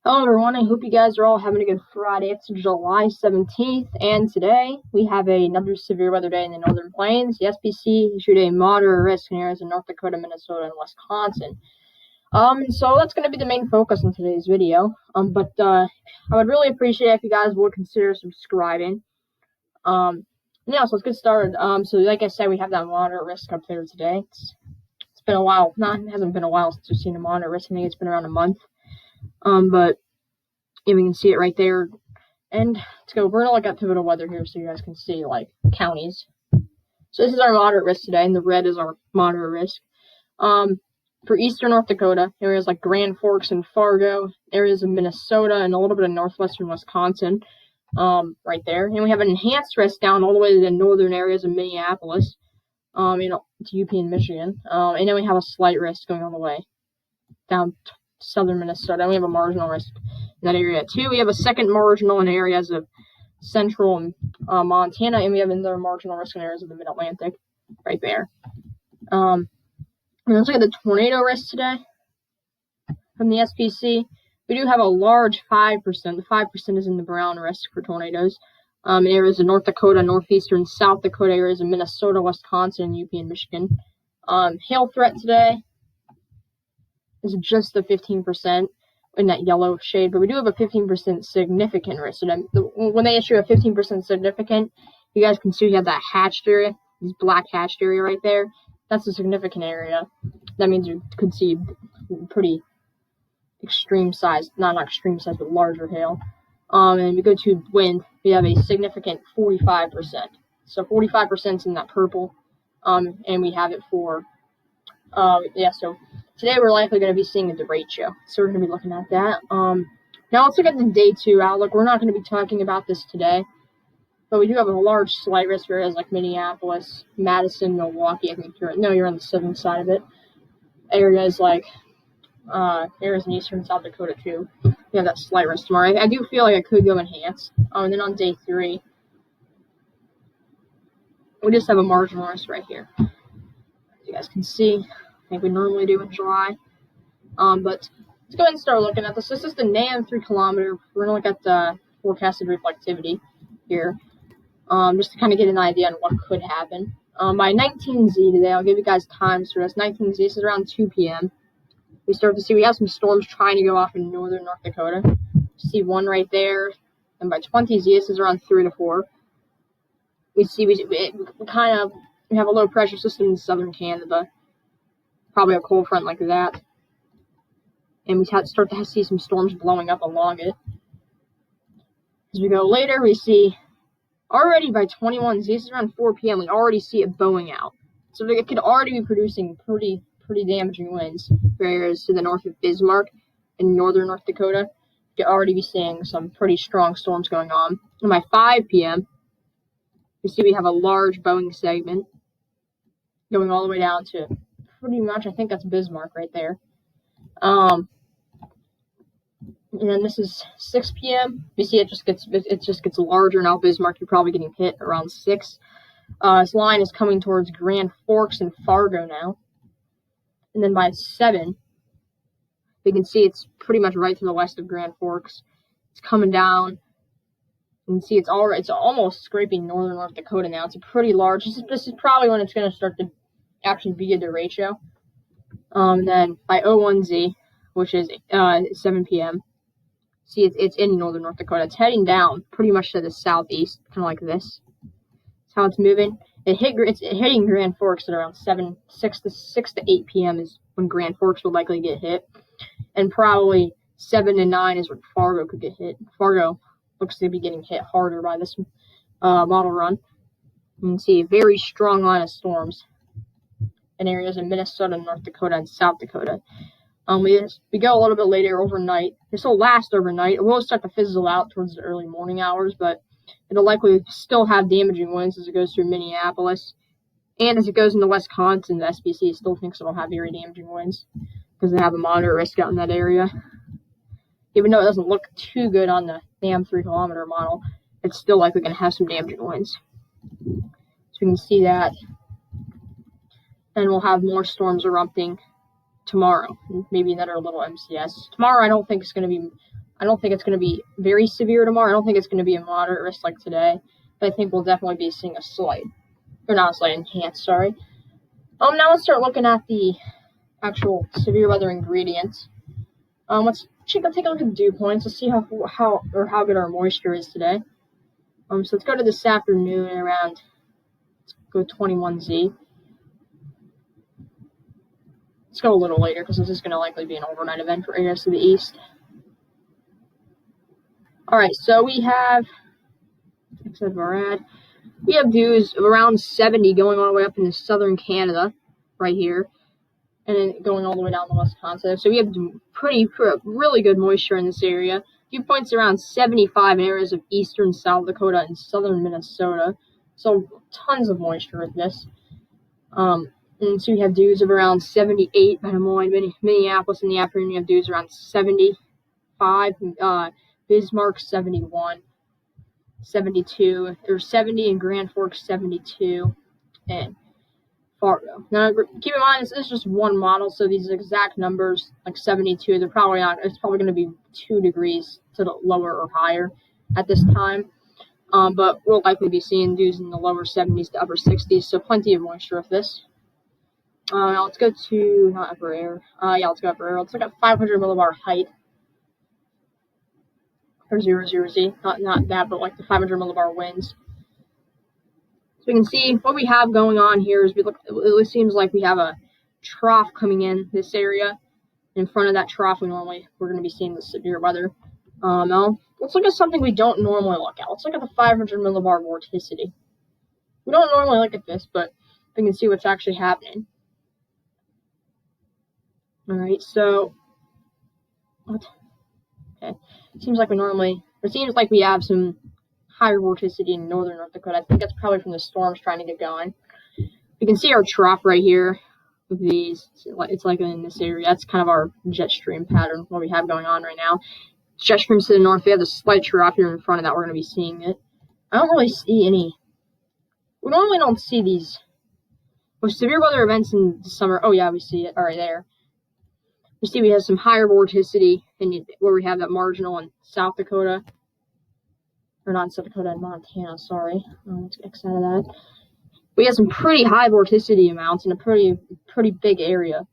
Hello everyone, I hope you guys are all having a good Friday. It's July 17th, and today we have another severe weather day in the Northern Plains. The SPC issued a moderate risk in areas in North Dakota, Minnesota, and Wisconsin. So that's going to be the main focus in today's video. I would really appreciate if you guys would consider subscribing. So let's get started. So like I said, we have that moderate risk up there today. It's been a while. It hasn't been a while since we've seen a moderate risk. I think it's been around a month. But we can see it right there. And let's go. We're gonna look at pivotal weather here so you guys can see like counties. So this is our moderate risk today, and the red is our moderate risk. For eastern North Dakota, areas like Grand Forks and Fargo, areas of Minnesota, and a little bit of northwestern Wisconsin, right there. And we have an enhanced risk down all the way to the northern areas of Minneapolis, to UP and Michigan. And then we have a slight risk going all the way down to southern Minnesota. And we have a marginal risk in that area too. We have a second marginal in areas of central and Montana, and we have another marginal risk in areas of the mid-Atlantic right there. Let's look at the tornado risk today from the SPC. We do have a large 5%. The 5% is in the brown risk for tornadoes. Areas of North Dakota, northeastern, South Dakota, areas of Minnesota, Wisconsin, UP, and Michigan. Hail threat today is just the 15% in that yellow shade, but we do have a 15% significant risk. So when they issue a 15% significant, you guys can see we have that hatched area, this black hatched area right there. That's a significant area. That means you could see pretty extreme size, not extreme size, but larger hail. And we go to wind, we have a significant 45%. So 45% is in that purple, and we have it for, so today we're likely going to be seeing a derecho. So we're going to be looking at that. Now let's look at the day 2 outlook. We're not going to be talking about this today, but we do have a large slight risk for areas like Minneapolis, Madison, Milwaukee. I think you're on the southern side of it. Areas like areas in eastern South Dakota too. We have that slight risk tomorrow. I do feel like I could go enhanced. And then on day 3, we just have a marginal risk right here. As you guys can see, I think we normally do in July. But let's go ahead and start looking at this. This is the NAM 3 kilometer. We're going to look at the forecasted reflectivity here, just to kind of get an idea on what could happen. By 19Z today, I'll give you guys times for this. 19Z, this is around 2 p.m. We start to see we have some storms trying to go off in northern North Dakota. See one right there. And by 20Z, this is around 3 to 4. We have a low pressure system in southern Canada. Probably a cold front like that. And we start to see some storms blowing up along it. As we go later, we see already by 21Z, this is around 4 p.m., we already see it bowing out. So it could already be producing pretty damaging winds for areas to the north of Bismarck in northern North Dakota. You could already be seeing some pretty strong storms going on. And by 5 p.m., you see we have a large bowing segment going all the way down to pretty much, I think that's Bismarck right there. And then this is 6 p.m. You see it just gets larger now. Bismarck, you're probably getting hit around 6. This line is coming towards Grand Forks and Fargo now. And then by 7, you can see it's pretty much right to the west of Grand Forks. It's coming down. You can see it's almost scraping northern North Dakota now. It's a pretty large. This is probably when it's going to start to actually be a derecho. Then by 01Z, which is 7 p.m., see it's in northern North Dakota. It's heading down pretty much to the southeast, kind of like this. That's how it's moving. It's hitting Grand Forks at around 6 to 8 p.m. is when Grand Forks will likely get hit. And probably 7 to 9 is when Fargo could get hit. Fargo looks to be getting hit harder by this model run. You can see a very strong line of storms in areas in Minnesota, North Dakota, and South Dakota. We go a little bit later overnight. This will last overnight. It will start to fizzle out towards the early morning hours, but it'll likely still have damaging winds as it goes through Minneapolis. And as it goes into Wisconsin, the SPC still thinks it'll have very damaging winds because they have a moderate risk out in that area. Even though it doesn't look too good on the NAM 3 kilometer model, it's still likely going to have some damaging winds. So we can see that. And we'll have more storms erupting tomorrow. Maybe another little MCS. Tomorrow I don't think it's going to be I don't think it's going to be very severe tomorrow. I don't think it's going to be a moderate risk like today. But I think we'll definitely be seeing a slight, or not a slight, enhanced, sorry. Now let's start looking at the actual severe weather ingredients. Let's take a look at the dew points. Let's see how good our moisture is today. So let's go to this afternoon around, let's go 21Z. Let's go a little later because this is going to likely be an overnight event for areas to the east. Alright, so we have dews of around 70 going all the way up into southern Canada, right here, and then going all the way down the Wisconsin. So we have really good moisture in this area. Dew points around 75 in areas of eastern South Dakota and southern Minnesota. So tons of moisture with this. And so we have dews of around 78 by Des Moines, Minneapolis in the afternoon. We have dews around 75. Bismarck 71. 72, or 70 in Grand Forks, 72 in Fargo. Now, keep in mind, this is just one model, so these exact numbers, like 72, it's probably going to be 2 degrees to the lower or higher at this time. But we'll likely be seeing dews in the lower 70s to upper 60s, so plenty of moisture with this. Now let's go to, not upper air. Let's go upper air. Let's look at 500 millibar height. Or 00Z, not that, but like the 500 millibar winds. So we can see what we have going on here is it seems like we have a trough coming in this area. In front of that trough, we're going to be seeing the severe weather. Now, let's look at something we don't normally look at. Let's look at the 500 millibar vorticity. We don't normally look at this, but we can see what's actually happening. Alright, so, okay. It seems like we have some higher vorticity in northern North Dakota. I think that's probably from the storms trying to get going. You can see our trough right here with these. It's like in this area. That's kind of our jet stream pattern, what we have going on right now. Jet streams to the north. We have the slight trough here in front of that. We're going to be seeing it. I don't really see any. We normally don't see these. With severe weather events in the summer. Oh, yeah, we see it. All right, there. You see we have some higher vorticity where we have that marginal in South Dakota. Or not in South Dakota, in Montana, sorry. Let's X out of that. We have some pretty high vorticity amounts in a pretty big area.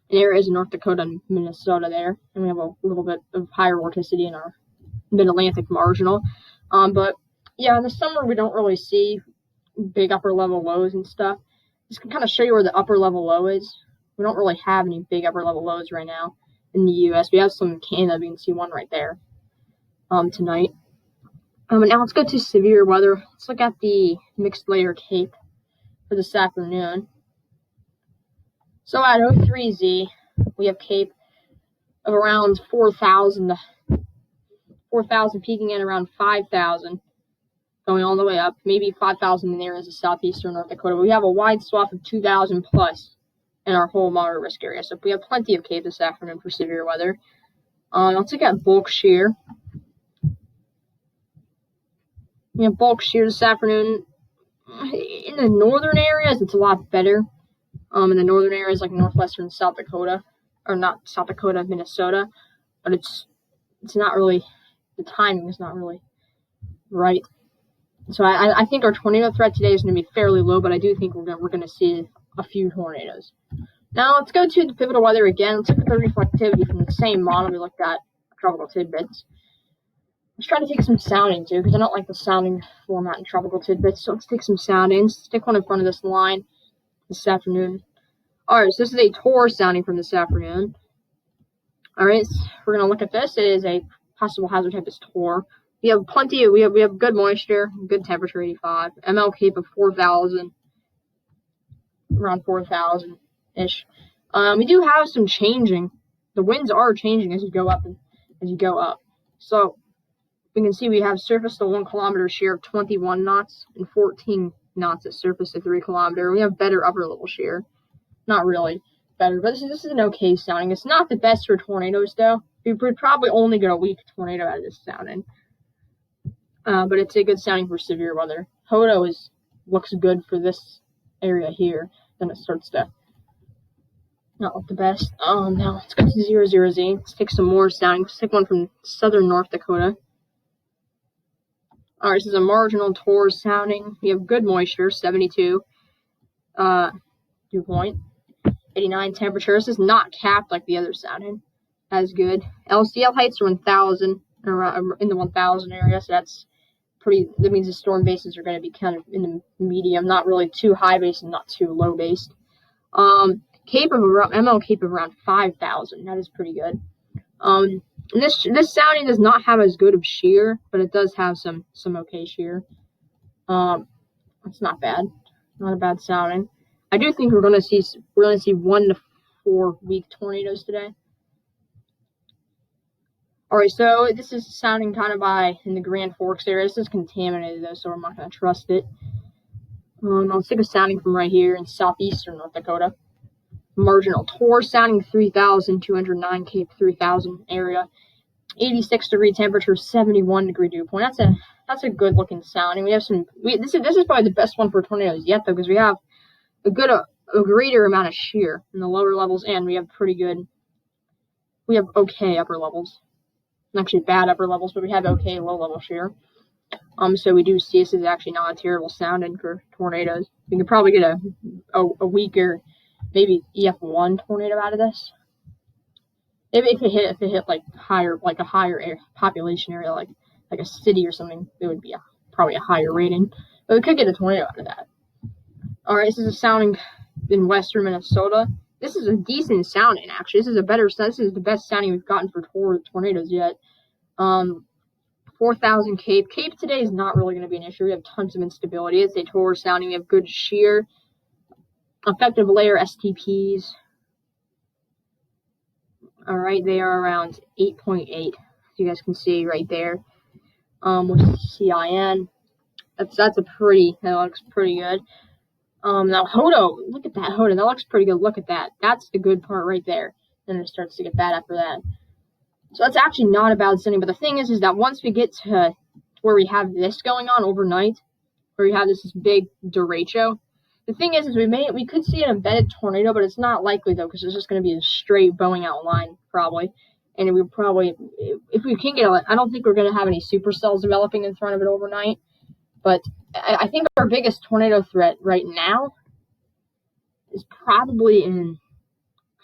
In areas in North Dakota and Minnesota there. And we have a little bit of higher vorticity in our mid-Atlantic marginal. But, yeah, in the summer we don't really see big upper-level lows and stuff. This can kind of show you where the upper-level low is. We don't really have any big upper-level lows right now in the U.S. We have some in Canada. We can see one right there tonight. And now let's go to severe weather. Let's look at the mixed layer CAPE for this afternoon. So at 03Z, we have CAPE of around 4,000 peaking in around 5,000, going all the way up, maybe 5,000 in areas of southeastern North Dakota. But we have a wide swath of 2,000 plus in our whole moderate risk area. So we have plenty of CAPE this afternoon for severe weather. Let's look at bulk shear. We have bulk shear this afternoon. In the northern areas, it's a lot better. In the northern areas like northwestern South Dakota, or not South Dakota, Minnesota, but it's not really, the timing is not really right. So I think our tornado threat today is going to be fairly low, but I do think we're going to see a few tornadoes. Now let's go to the pivotal weather again. Let's look at the reflectivity from the same model we looked at, tropical tidbits. Let's try to take some sounding too, because I don't like the sounding format in tropical tidbits. So let's take some soundings. Stick one in front of this line this afternoon. Alright, so this is a TOR sounding from this afternoon. Alright, so we're going to look at this. It is a possible hazard type is TOR. We have we have good moisture, good temperature, 85. ML CAPE of 4,000, around 4,000-ish. We do have some changing. The winds are changing as you go up So we can see we have surface to 1 kilometer shear of 21 knots and 14 knots at surface to 3 kilometer. We have better upper level shear. Not really better, but this is an okay sounding. It's not the best for tornadoes though. We would probably only get a weak tornado out of this sounding. But it's a good sounding for severe weather. Hodo looks good for this area here. Then it starts to Not the best. Now let's go to 00Z. Let's take some more sounding. Let's take one from southern North Dakota. Alright, this is a marginal Taurus sounding. We have good moisture, 72. Dew point. 89 temperature. This is not capped like the other sounding. That's good. LCL heights are 1,000, around in the 1,000 area, so that's pretty. That means the storm bases are going to be kind of in the medium, not really too high based and not too low based. Cape of around 5,000. That is pretty good. And this sounding does not have as good of shear, but it does have some okay shear. It's not bad. Not a bad sounding. I do think we're gonna see 1 to 4 weak tornadoes today. Alright, so this is sounding kind of in the Grand Forks area. This is contaminated though, so I'm not gonna trust it. I'll stick a sounding from right here in southeastern North Dakota. Marginal Taurus sounding 3,209 Cape 3,000 area. 86-degree temperature, 71-degree dew point. That's a good looking sounding. We have this is probably the best one for tornadoes yet though, because we have a greater amount of shear in the lower levels, and we have okay upper levels. Actually bad upper levels, but we have okay low level shear. So we do see this is actually not a terrible sounding for tornadoes. We could probably get a weaker, maybe EF1 tornado out of this. If it hit like a higher population area, like a city or something, it would be probably a higher rating. But we could get a tornado out of that. Alright, this is a sounding in western Minnesota. This is a decent sounding, actually. This is the best sounding we've gotten for tornadoes yet. 4,000 Cape. Cape today is not really going to be an issue. We have tons of instability. It's a Taurus sounding. We have good shear. Effective layer STPs. Alright, they are around 8.8. You guys can see right there. With CIN. That looks pretty good. Now Hodo, look at that Hodo. That looks pretty good. Look at that. That's the good part right there. Then it starts to get bad after that. So that's actually not a bad setting. But the thing is that once we get to where we have this going on overnight, where we have this big derecho, the thing is we could see an embedded tornado, but it's not likely though, because it's just going to be a straight bowing out line probably. And we probably, if we can get I don't think we're going to have any supercells developing in front of it overnight. But I think our biggest tornado threat right now is probably in,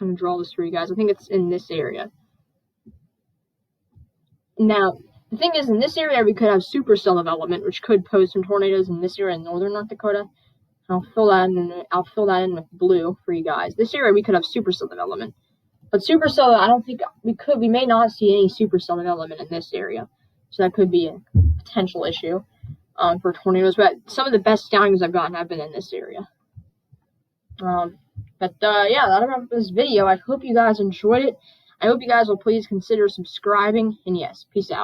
I'm going to draw this for you guys. I think it's in this area. Now, the thing is, in this area, we could have supercell development, which could pose some tornadoes in this area in northern North Dakota. I'll fill that in with blue for you guys. This area, we could have supercell development. But supercell, I don't think we may not see any supercell development in this area. So that could be a potential issue. For tornadoes, but some of the best soundings I've gotten have been in this area. Yeah, that'll wrap up this video. I hope you guys enjoyed it. I hope you guys will please consider subscribing, and yes, peace out.